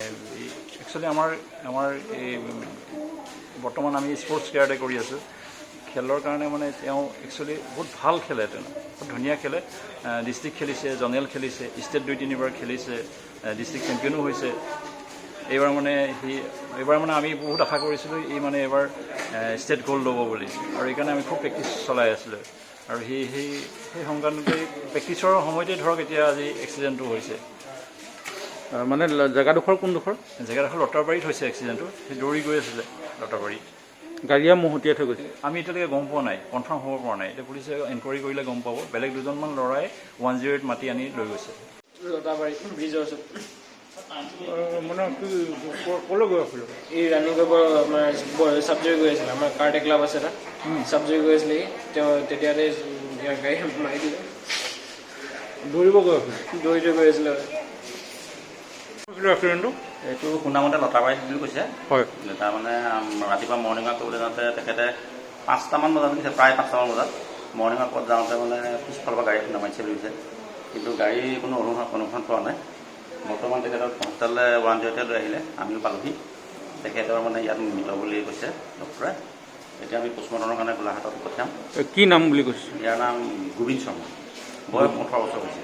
Actually আমাৰ এই বৰ্তমান আমি স্পৰ্টছ কেয়াৰতে কৰি আছোঁ। খেলৰ কাৰণে মানে তেওঁ একচুৱেলি বহুত ভাল খেলে, তেওঁ বহুত ধুনীয়া খেলে। ডিষ্ট্ৰিক্ট খেলিছে, জনেল খেলিছে, ষ্টেট 2-3বাৰ খেলিছে, ডিষ্ট্ৰিক্ট চেম্পিয়নো হৈছে। এইবাৰ মানে আমি বহুত আশা কৰিছিলোঁ ই মানে এইবাৰ ষ্টেট গ'ল্ড ল'ব বুলি, আৰু এইকাৰণে আমি খুব প্ৰেক্টিচ চলাই আছিলোঁ। আৰু সেই সংক্ৰান্ততে প্ৰেক্টিচৰ সময়তে ধৰক এতিয়া আজি এক্সিডেণ্টটো হৈছে। মানে জেগাডোখৰ কোনডোখৰ? জেগাডোখৰ লতাৰবাৰীত হৈছে এক্সিডেণ্টটো। সি দৌৰি গৈ আছিলে লতাৰবাৰীত। গাড়ীয়ে মহতিয়াই থৈ গৈছে। আমি এতিয়ালৈকে গম পোৱা নাই, কনফাৰ্ম হ'ব পৰা নাই। এতিয়া পুলিচে এনকুৱাৰী কৰিলে গম পাব। বেলেগ দুজনমান ল'ৰাই 108 মাতি আনি লৈ গৈছে। লতাবাৰী ব্ৰিজৰ ওচৰত মানে কি ক'লৈ গৈ আছিলোঁ? এই ৰানিং কৰিব আমাৰ চাবজুৰি গৈ আছিলে। আমাৰ কাৰ্টে ক্লাব আছে এটা, চাবজুৰি গৈ আছিলে। তেওঁ তেতিয়াতে গাড়ী মাৰি দিলে। দৌৰিব গৈ আছিলোঁ? দৌৰি গৈ আছিলে। এক্সিডেণ্টটো এইটো শুনামতে লতাবাৰীত বুলি কৈছে। হয়। তাৰমানে ৰাতিপুৱা মৰ্ণিং ৱাক কৰিবলৈ যাওঁতে তেখেতে 5টামান বজাত গৈছে, প্ৰায় 5টামান বজাত মৰ্ণিং ৱাকত যাওঁতে মানে পিছফালৰ পৰা গাড়ী খুন্দা মাৰিছে বুলিছে, কিন্তু গাড়ী কোনো অনুসৰণ পোৱা নাই। বৰ্তমান তেখেতক হস্পিটেললৈ 108 লৈ আহিলে, আমিও পালোহি। তেখেতৰ মানে ইয়াত মৃত বুলি কৈছে ডক্টৰে। এতিয়া আমি পোষ্টমৰ্টমৰ কাৰণে গোলাঘাটত পঠিয়াম। কি নাম বুলি কৈছে? ইয়াৰ নাম গোবিন্দ শৰ্মা, বয়স 18 বছৰ হৈছে।